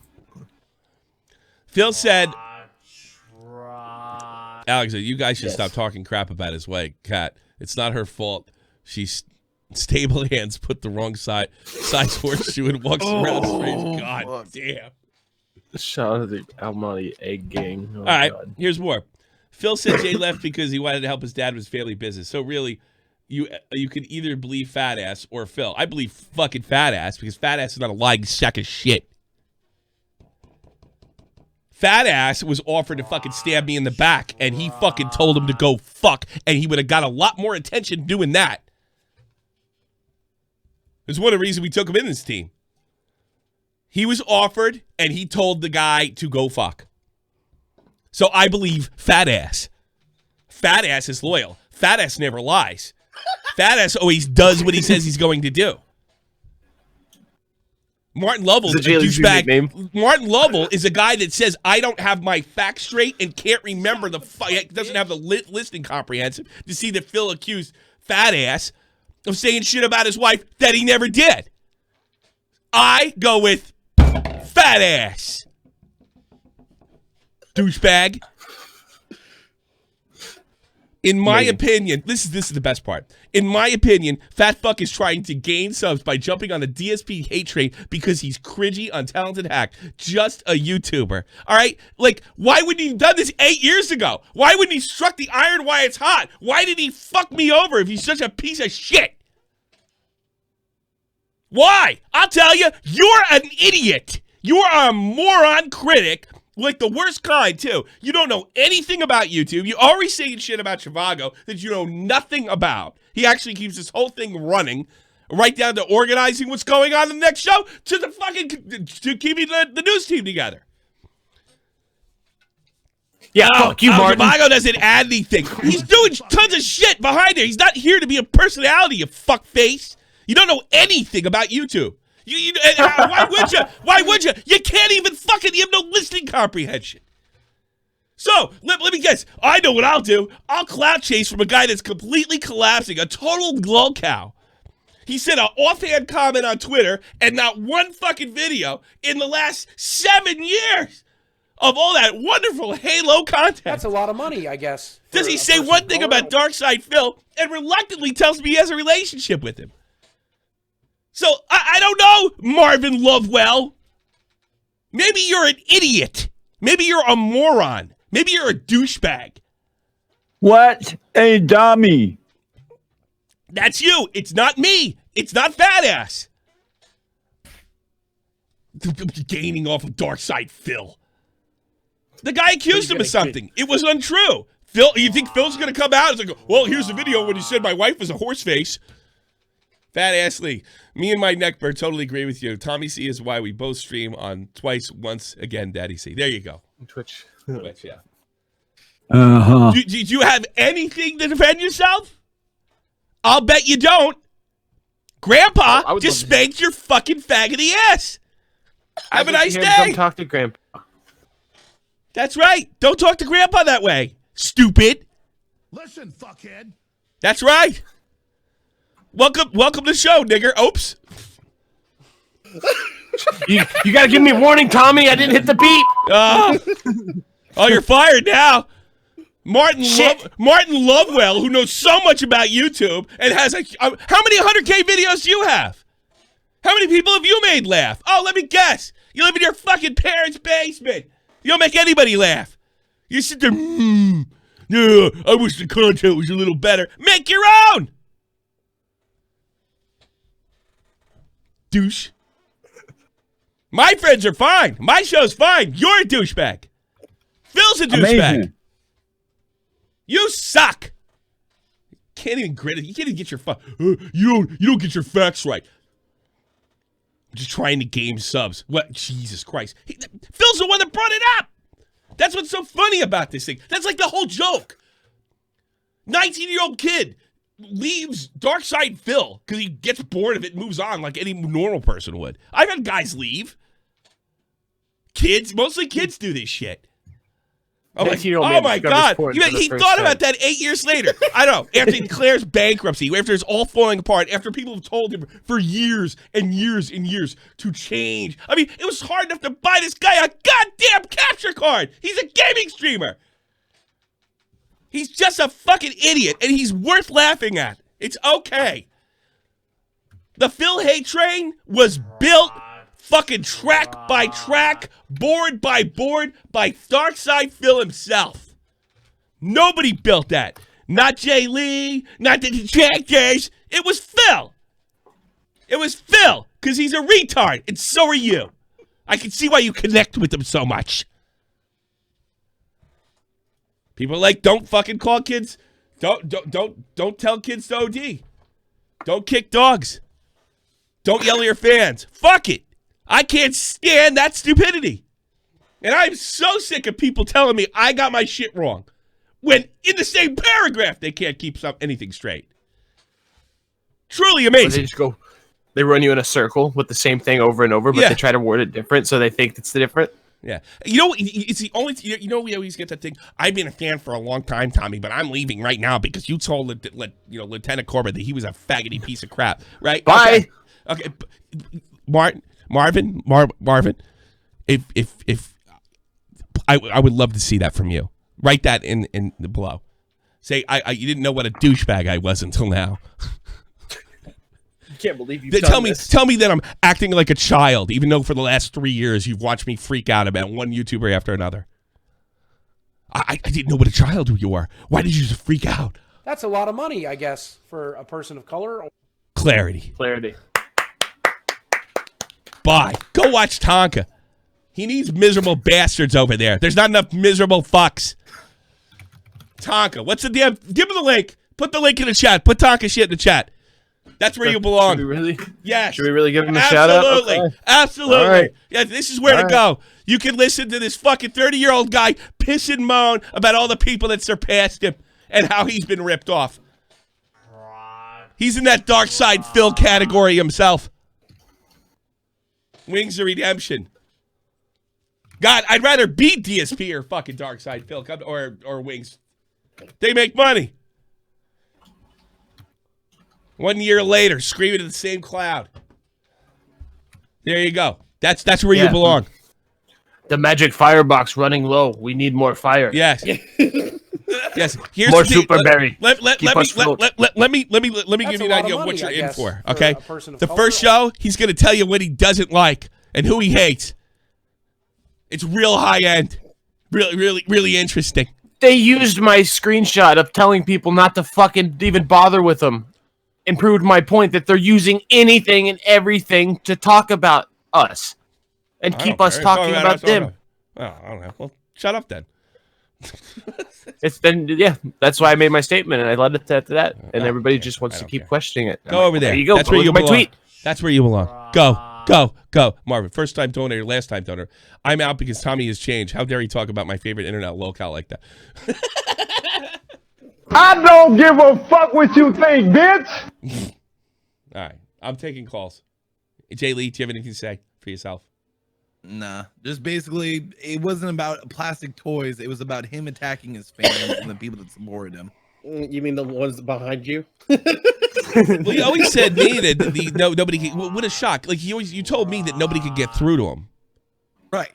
Phil said, Alex, you guys should stop talking crap about his wife, Kat. It's not her fault. She's stable hands put the wrong size horseshoe and walks around the streets. God damn. Shout out to the Almighty Egg Gang. Oh, all right, God. Here's more. Phil said Jay left because he wanted to help his dad with his family business. So really, you could either believe Fat Ass or Phil. I believe fucking Fat Ass because Fat Ass is not a lying sack of shit. Fat Ass was offered to fucking stab me in the back, and he fucking told him to go fuck, and he would have got a lot more attention doing that. It's one of the reasons we took him in this team. He was offered, and he told the guy to go fuck. So I believe Fat Ass. Fat Ass is loyal. Fat Ass never lies. Fat Ass always does what he says he's going to do. Martin Lovell is a douchebag. Martin Lovell is a guy that says, I don't have my facts straight and can't remember doesn't have the listing comprehensive to see that Phil accused Fat Ass of saying shit about his wife that he never did. I go with Fat Ass. Douchebag. In my opinion, this is the best part. In my opinion, Fat Fuck is trying to gain subs by jumping on the DSP hate train because he's cringy, untalented hack. Just a YouTuber. All right? Like, why wouldn't he have done this 8 years ago? Why wouldn't he struck the iron while it's hot? Why did he fuck me over if he's such a piece of shit? Why? I'll tell you, you're an idiot. You are a moron critic Like the worst kind, too. You don't know anything about YouTube. You already saying shit about Trivago that you know nothing about. He actually keeps this whole thing running, right down to organizing what's going on in the next show to the fucking to keeping the news team together. Yeah, fuck you, Martin. Trivago doesn't add anything. He's doing tons of shit behind there. He's not here to be a personality, you fuckface. You don't know anything about YouTube. Why would you? Why would you? You can't even fucking, you have no listening comprehension. So, let me guess. I know what I'll do. I'll clout chase from a guy that's completely collapsing, a total glow cow. He said an offhand comment on Twitter and not one fucking video in the last 7 years of all that wonderful Halo content. That's a lot of money, I guess. Does he say one thing about Darksydephil and reluctantly tells me he has a relationship with him? So, I don't know, Marvin Lovewell. Maybe you're an idiot. Maybe you're a moron. Maybe you're a douchebag. What a dummy. That's you. It's not me. It's not Fat Ass. Gaining off of Darksydephil. The guy accused him of something. It was untrue. Phil, you think Phil's going to come out? It's like, well, here's the video when he said my wife was a horse face. Fat Ass Lee. Me and my neckbird totally agree with you. Tommy C is why we both stream on twice, once again, Daddy C. There you go. Twitch. Twitch, yeah. Uh-huh. Do you have anything to defend yourself? I'll bet you don't. Grandpa just spanked your fucking faggoty ass. Have a nice day. Come talk to Grandpa. That's right. Don't talk to Grandpa that way. Stupid. Listen, fuckhead. That's right. Welcome to the show, nigger. Oops. You got to give me a warning, Tommy. I didn't hit the beep. Oh, you're fired now. Martin Lovewell, who knows so much about YouTube and has how many 100K videos do you have? How many people have you made laugh? Oh, let me guess. You live in your fucking parents' basement. You don't make anybody laugh. You sit there, yeah, I wish the content was a little better. Make your own. Douche. My friends are fine. My show's fine. You're a douchebag. Phil's a douchebag. Amazing. You suck. You can't even grit it. You can't even get your you don't get your facts right. I'm just trying to game subs. What? Jesus Christ. Phil's the one that brought it up. That's what's so funny about this thing. That's like the whole joke. 19-year-old kid leaves Darksydephil because he gets bored of it and moves on like any normal person would. I've had guys leave. Mostly kids do this shit. Oh my God. He thought about that 8 years later. I don't know. After he declares bankruptcy, after it's all falling apart, after people have told him for years and years and years to change. I mean, it was hard enough to buy this guy a goddamn capture card. He's a gaming streamer. He's just a fucking idiot, and he's worth laughing at. It's okay. The Phil hate train was built fucking track by track, board by board, by Darksydephil himself. Nobody built that. Not GamerJlee, not the detractors. It was Phil. It was Phil, because he's a retard, and so are you. I can see why you connect with him so much. People are like, don't fucking call kids. Don't tell kids to OD. Don't kick dogs. Don't yell at your fans. Fuck it. I can't stand that stupidity. And I'm so sick of people telling me I got my shit wrong when in the same paragraph they can't keep anything straight. Truly amazing. They run you in a circle with the same thing over and over, but they try to word it different so they think it's the different. Yeah. You know, it's the only, we always get that thing. I've been a fan for a long time, Tommy, but I'm leaving right now because you told Lieutenant Corbett that he was a faggoty piece of crap, right? Bye. Okay. Marvin, if I would love to see that from you. Write that in the below. Say you didn't know what a douchebag I was until now. I can't believe you. Tell me that I'm acting like a child, even though for the last 3 years you've watched me freak out about one YouTuber after another. I didn't know what a child you were. Why did you just freak out? That's a lot of money, I guess, for a person of color. Clarity. Clarity. Bye. Go watch Tonka. He needs miserable bastards over there. There's not enough miserable fucks. Tonka, what's the damn? Give him the link. Put the link in the chat. Put Tonka shit in the chat. That's where you belong. Should we really? Yes. Should we really give him a shout out? Absolutely. Okay. Absolutely. All right. Yeah, this is where to go. You can listen to this fucking 30-year-old guy piss and moan about all the people that surpassed him and how he's been ripped off. He's in that Darksydephil category himself. Wings of Redemption. God, I'd rather beat DSP or fucking Darksydephil or Wings. They make money. 1 year later, screaming at the same cloud. There you go. That's where you belong. The magic firebox running low. We need more fire. Yes. Yes. Here's More the super berry. Let me give That's you an a lot idea of of what money, you're I in guess, for. for Okay. a person of The color. first show, he's going to tell you what he doesn't like and who he hates. It's real high end. Really, really, really interesting. They used my screenshot of telling people not to fucking even bother with them and proved my point that they're using anything and everything to talk about us and keep us talking about them. Oh, I don't know. Well, shut up then. It's been, that's why I made my statement and I led it to that. And everybody just wants to keep care. questioning it. Go over there. There you go. That's where you my belong. tweet. That's where you belong. Go. Marvin, first time donor, last time donor. I'm out because Tommy has changed. How dare he talk about my favorite internet locale like that? I don't give a fuck what you think, bitch. All right. I'm taking calls. GamerJlee, do you have anything to say for yourself? Nah, just basically, it wasn't about plastic toys. It was about him attacking his fans and the people that supported him. You mean the ones behind you? Well, he always said me that nobody could, what a shock. Like you told me that nobody could get through to him. Right.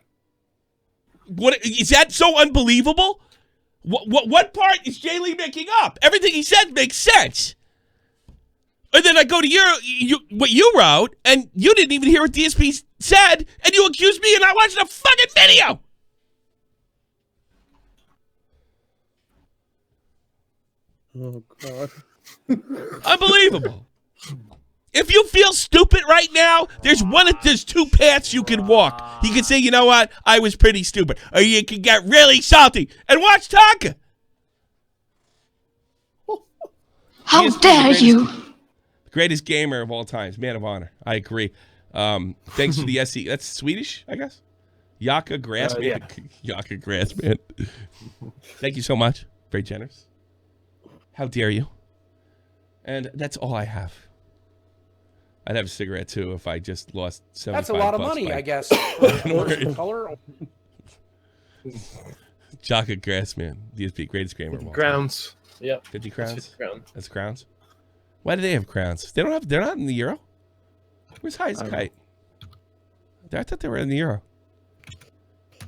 What is that so unbelievable? What part is GamerJlee making up? Everything he said makes sense. And then I go to what you wrote, and you didn't even hear what DSP said, and you accused me of not watching a fucking video. Oh God. Unbelievable. If you feel stupid right now, there's two paths you can walk. You can say, you know what, I was pretty stupid. Or you can get really salty and watch Tonka. How dare you? Greatest gamer of all times, man of honor. I agree. Thanks to the SE. That's Swedish, I guess. Yaka Grassman. Yaka Grassman. Thank you so much. Very generous. How dare you? And that's all I have. I'd have a cigarette too if I just lost 75 That's a lot of bucks money, by- I guess. For a person of color. Yaka Grassman. DSP, greatest gamer of all time. Grounds. Yep. 50 crowns? 50 crowns. That's crowns? Why do they have crowns? They're not in the Euro? Where's High as a Kite? I thought they were in the Euro.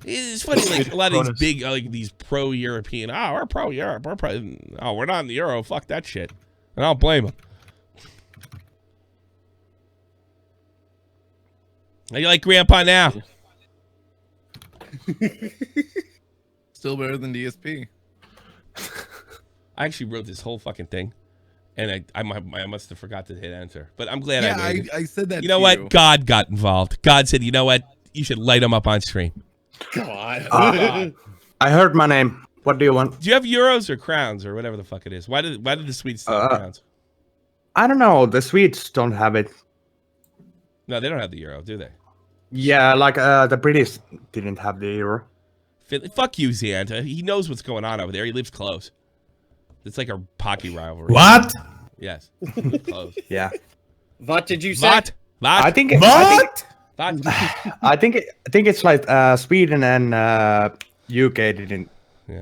It's funny, like a lot of these big, like these pro-European, we're pro-Europe, we're not in the Euro, fuck that shit. And I don't blame them. How you like Grandpa now? Still better than DSP. I actually wrote this whole fucking thing, and I must have forgot to hit enter. But I'm glad I made it. I said that. You know what? God got involved. God said, you know what? You should light him up on stream. God. I heard my name. What do you want? Do you have euros or crowns or whatever the fuck it is? Why did the Swedes still have crowns? I don't know. The Swedes don't have it. No, they don't have the euro, do they? Yeah, like the British didn't have the euro. Fuck you, Xanta. He knows what's going on over there. He lives close. It's like a hockey rivalry. What? Yes. Close. Yeah. What did you say? What? I think. What? I think it's like Sweden and UK didn't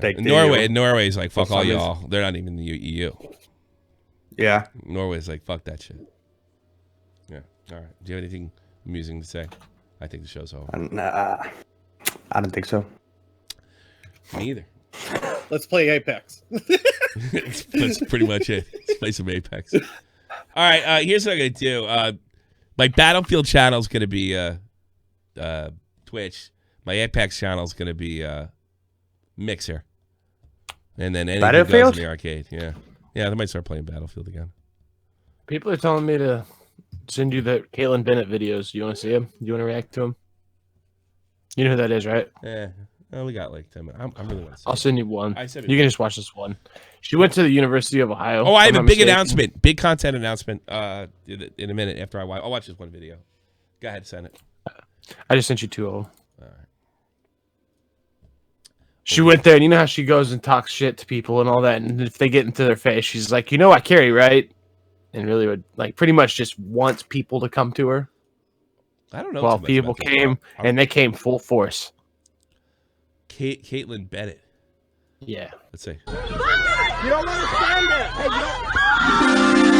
take the euro. Norway's like fuck For all some y'all. They're not even in the EU. Yeah. Norway's like fuck that shit. Yeah. All right. Do you have anything amusing to say? I think the show's over. I don't think so. Me either. Let's play Apex. That's pretty much it. Let's play some Apex. All right. Here's what I'm gonna do. My Battlefield channel is gonna be Twitch. My Apex channel is gonna be Mixer. And then anything goes in the arcade. Yeah. Yeah. They might start playing Battlefield again. People are telling me to send you the Caitlin Bennett videos. Do you want to see them? Do you want to react to them? You know who that is, right? Yeah. Oh, we got like 10 minutes. I really want to see I'll it. send you one. I said it. You can just watch this one. She went to the University of Ohio. Oh, I have if a I'm big not mistaken. announcement. Big content announcement in a minute after I'll watch this one video. Go ahead, send it. I just sent you 2 of them. All right. She went there, and you know how she goes and talks shit to people and all that, and if they get into their face, she's like, you know I carry, right? And really would, like, pretty much just wants people to come to her. I don't know. Well, too much people about this. came, and they came full force. Caitlin Bennett. Yeah. Let's see. You don't understand it. Hey, you don't...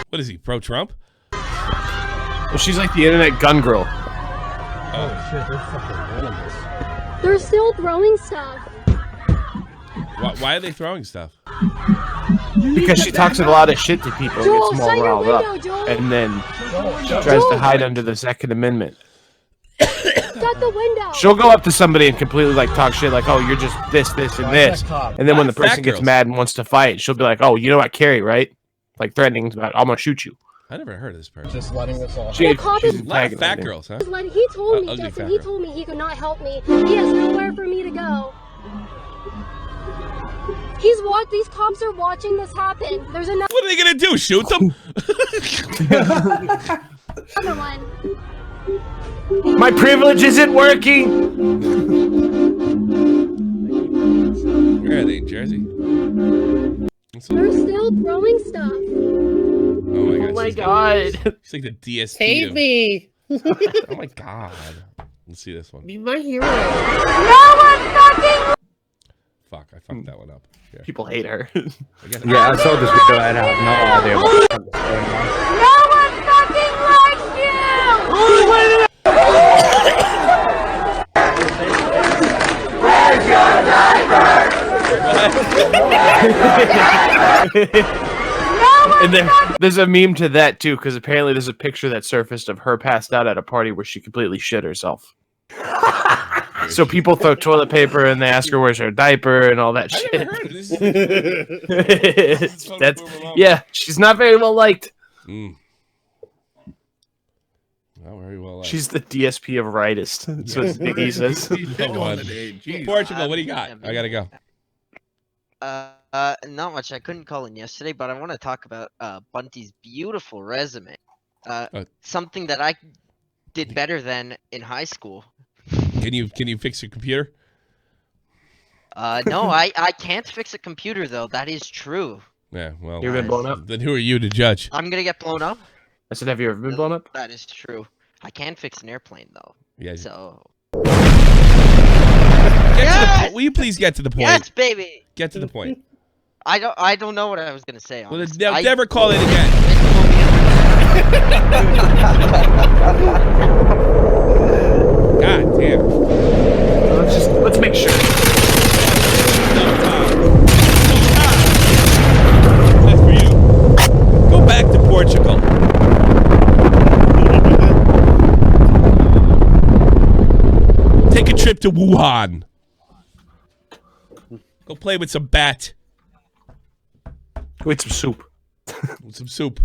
What is he, pro-Trump? Well, she's like the internet gun girl. Oh, shit, they're fucking running this. They're still throwing stuff. Why are they throwing stuff? Because she talks a lot of shit to people and Joel, gets them all shut your riled window, up. Joel. And then tries to hide under the Second Amendment. Shut the window. She'll go up to somebody and completely like talk shit like, oh, you're just this, and this. And then when the Fat person gets girls. mad and wants to fight, she'll be like, oh, you know I carry, right? Like threatening, about, I'm going to shoot you. I never heard of this person. Just letting this all She, The cop she's is- A lot of fat antagonizing. girls, huh? He told me, Ugly Justin, fat he girl. told me he could not help me. He has nowhere for me to go. These cops are watching this happen. There's another What are they gonna do? Shoot them? one. My privilege isn't working. Where are they? In Jersey? They're still throwing stuff. Oh my god. Oh my she's god. She's like the DSP. Save of- me. Oh my god. Let's see this one. Be my hero. No one fucking. Fuck, I fucked that one up. Here. People hate her. I guess Yeah, I saw this video and I have no idea what the fuck is going on. No one fucking likes you. And then there's a meme to that too, because apparently there's a picture that surfaced of her passed out at a party where she completely shit herself. So people throw toilet paper and they ask her where's her diaper and all that I shit. never heard of this. That's yeah, she's not very well liked. Mm. Not very well. Liked. She's the DSP of rightist. That's what he says. Come on. Portugal, what do you got? I gotta go. Not much. I couldn't call in yesterday, but I want to talk about Bunty's beautiful resume. Something that I did better than in high school. Can you fix your computer? No, I can't fix a computer though. That is true. Yeah, well, You ever been blown up? then who are you to judge? I'm gonna get blown up. I said, have you ever been blown up? That is true. I can fix an airplane though. Yeah. So Will you please get to the point? yes, baby. Get to the point. I don't know what I was gonna say. Well, honestly. never call it again. God damn. Let's make sure. That's for you. Go back to Portugal. Take a trip to Wuhan. Go play with some bat. Go eat some soup. With some soup.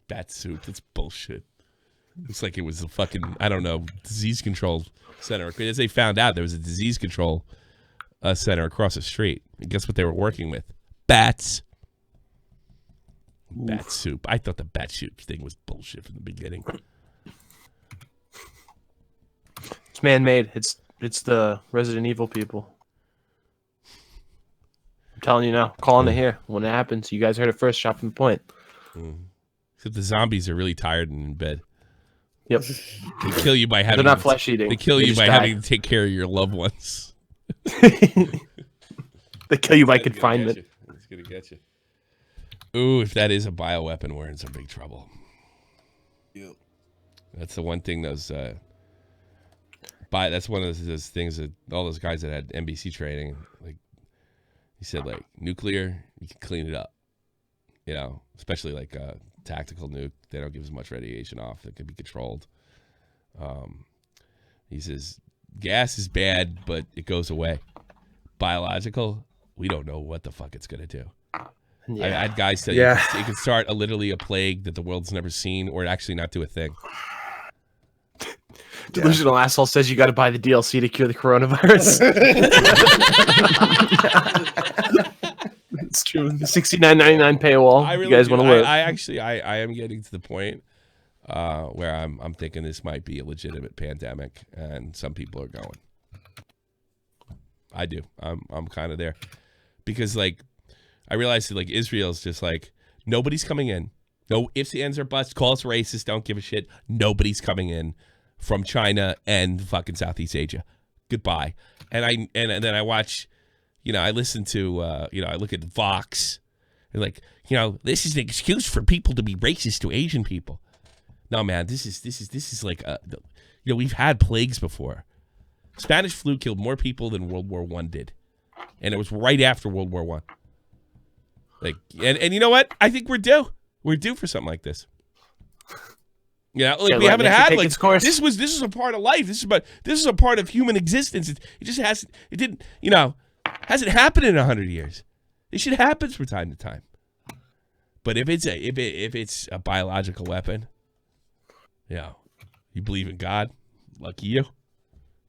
Bat soup. That's bullshit. Looks like it was a fucking, I don't know, disease control center. As they found out, there was a disease control center across the street. And guess what they were working with? Bats. Bat soup. I thought the bat soup thing was bullshit from the beginning. It's man-made. It's the Resident Evil people. I'm telling you now. Calling it here. When it happens, you guys heard it first. Shot from the point. Except the zombies are really tired and in bed. Yep. They kill you by having. They're not flesh eating. They kill you just by die. having to take care of your loved ones. They kill you by confinement. It's gonna get you. Ooh, if that is a bioweapon, we're in some big trouble. Yep. That's the one thing those. That's one of those things that all those guys that had NBC training, like he said, like nuclear, you can clean it up. You know, especially like tactical nuke, they don't give as much radiation off. It can be controlled. He says gas is bad, but it goes away. Biological, we don't know what the fuck it's gonna do. I had guys say it could start literally a plague that the world's never seen, or actually not do a thing. Delusional asshole says you got to buy the DLC to cure the coronavirus. It's true. The $69.99 paywall. Really you guys want to live? I am getting to the point where I'm thinking this might be a legitimate pandemic, and some people are going. I do. I'm kind of there, because like I realized that like Israel's just like nobody's coming in. No ifs, ands, or buts. Call us racist. Don't give a shit. Nobody's coming in from China and fucking Southeast Asia. Goodbye. And then I watch. I listen to, I look at Vox. They're like, this is an excuse for people to be racist to Asian people. No, man, this is like, we've had plagues before. Spanish flu killed more people than World War I did, and it was right after World War I. Like, and you know what? I think we're due. We're due for something like this. We haven't had like this was a part of life. This is a part of human existence. It just hasn't. It didn't. Hasn't happened in 100 years. It should happen from time to time. But if it's a biological weapon, you believe in God, lucky you.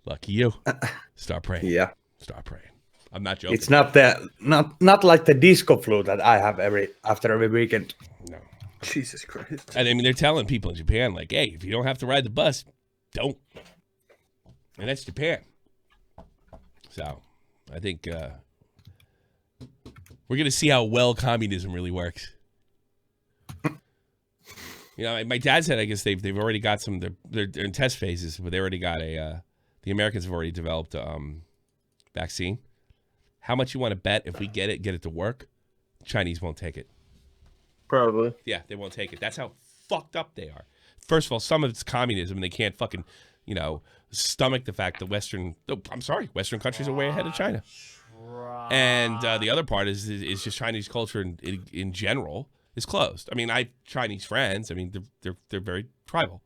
Lucky you. Start praying. Yeah. Start praying. I'm not joking. It's not like the disco flu that I have after every weekend. No. Jesus Christ. And I mean, they're telling people in Japan, like, hey, if you don't have to ride the bus, don't. And that's Japan. So I think we're going to see how well communism really works. My dad said, I guess they've already got some, they're in test phases, but they already got the Americans have already developed vaccine. How much you want to bet if we get it to work, Chinese won't take it. Probably. Yeah, they won't take it. That's how fucked up they are. First of all, some of it's communism, and they can't fucking, stomach the fact that Western countries are way ahead of China. And the other part is just Chinese culture in general is closed. I mean, I have Chinese friends. I mean, they're very tribal.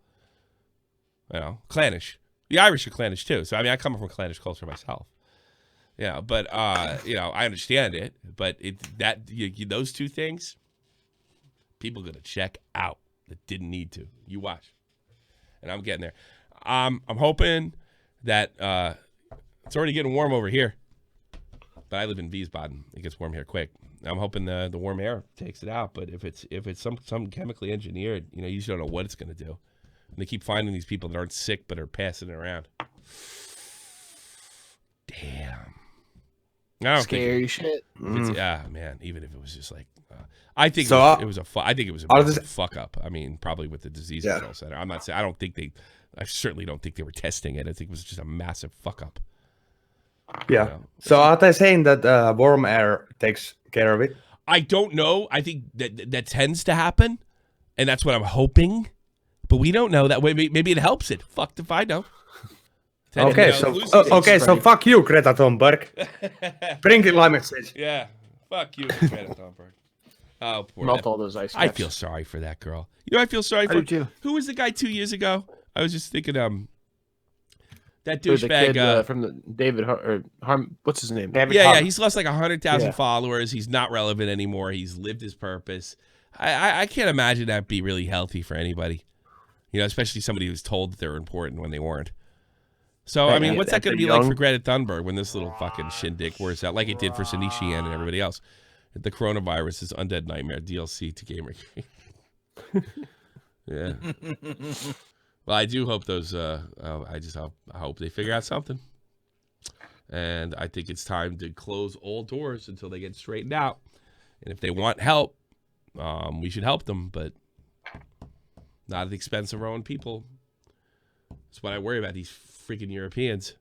Clannish. The Irish are clannish too. So I mean, I come from clannish culture myself. Yeah, but I understand it. But those two things, people are gonna check out that didn't need to. You watch, and I'm getting there. I'm hoping that it's already getting warm over here, but I live in Wiesbaden. It gets warm here quick. I'm hoping the warm air takes it out. But if it's some chemically engineered, you just don't know what it's gonna do. And they keep finding these people that aren't sick but are passing it around. Damn. I don't Scary shit. Man. Even if it was just like, I think it was a fuck up. I mean, probably with the disease control center. I'm not saying. I certainly don't think they were testing it. I think it was just a massive fuck up. Yeah. So are they saying that warm air takes care of it? I don't know. I think that tends to happen, and that's what I'm hoping. But we don't know that way. Maybe it helps it. Fucked if I know. Okay, so fuck you, Greta Thunberg. Bring the climate change. Yeah, fuck you, Greta Thunberg. Oh, poor. Melt all those ice caps. I feel sorry for that girl. I feel sorry for. I do too. Who was the guy 2 years ago? I was just thinking, that douchebag from the David what's his name? Yeah, he's lost like 100,000 followers. He's not relevant anymore. He's lived his purpose. I can't imagine that be really healthy for anybody. Especially somebody who's told that they're important when they weren't. So, I mean, what's that going to be like for Greta Thunberg when this little fucking shindig wears out like it did for Sinichi Sheehan and everybody else? The coronavirus is Undead Nightmare DLC to GamerJlee. Yeah. Well, I do hope those, I hope they figure out something. And I think it's time to close all doors until they get straightened out. And if they want help, we should help them, but not at the expense of our own people. That's what I worry about, these freaking Europeans.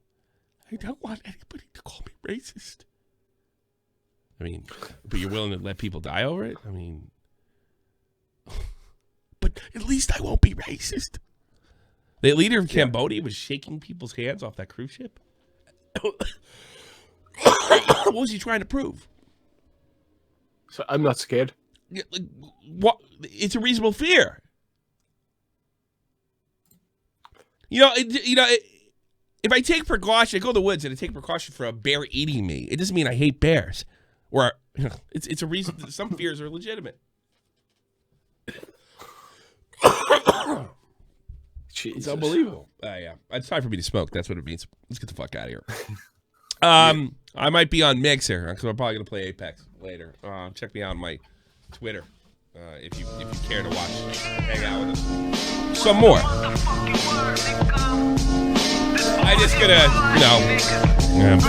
I don't want anybody to call me racist. I mean, but you're willing to let people die over it? I mean, but at least I won't be racist. The leader of Cambodia was shaking people's hands off that cruise ship. What was he trying to prove? So I'm not scared. What? It's a reasonable fear. If I take precaution, I go to the woods and I take precaution for a bear eating me, it doesn't mean I hate bears or It's a reason. Some fears are legitimate. It's unbelievable. Yeah, it's time for me to smoke. That's what it means. Let's get the fuck out of here. I might be on Mixer because I'm probably gonna play Apex later. Check me out on my Twitter if you care to watch, hang out with us. Some more. I just gonna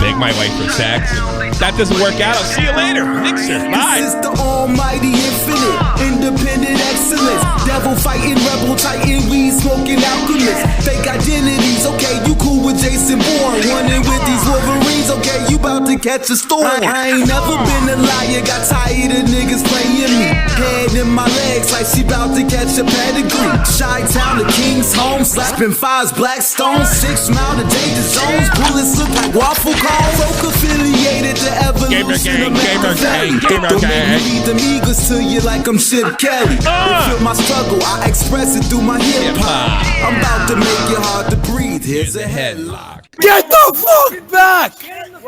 beg my wife for sex. If that doesn't work out, I'll see you later. Mixer. Bye. This is the almighty infinite, independent excellence. Devil fighting, rebel titan, weed smoking alchemist. Fake identities, okay, you cool with Jason Bourne. Running with these Wolverines, okay, you about to catch a storm. I ain't never been a liar, got tired of niggas playing me. Head in my legs like she about to catch a pedigree. Chi-town to King's home, slapping fives, black stones, 6 mile to danger zones. Bullets look like waffle cones. Folk affiliated to evolution of Machiavelli. Don't make me lead the Migos to you like I'm Chip Kelly. They feel my struggle, I express it through my hip hop. I'm about to make it hard to breathe. Here's a headlock. Get the fuck back!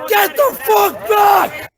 Get the fuck back!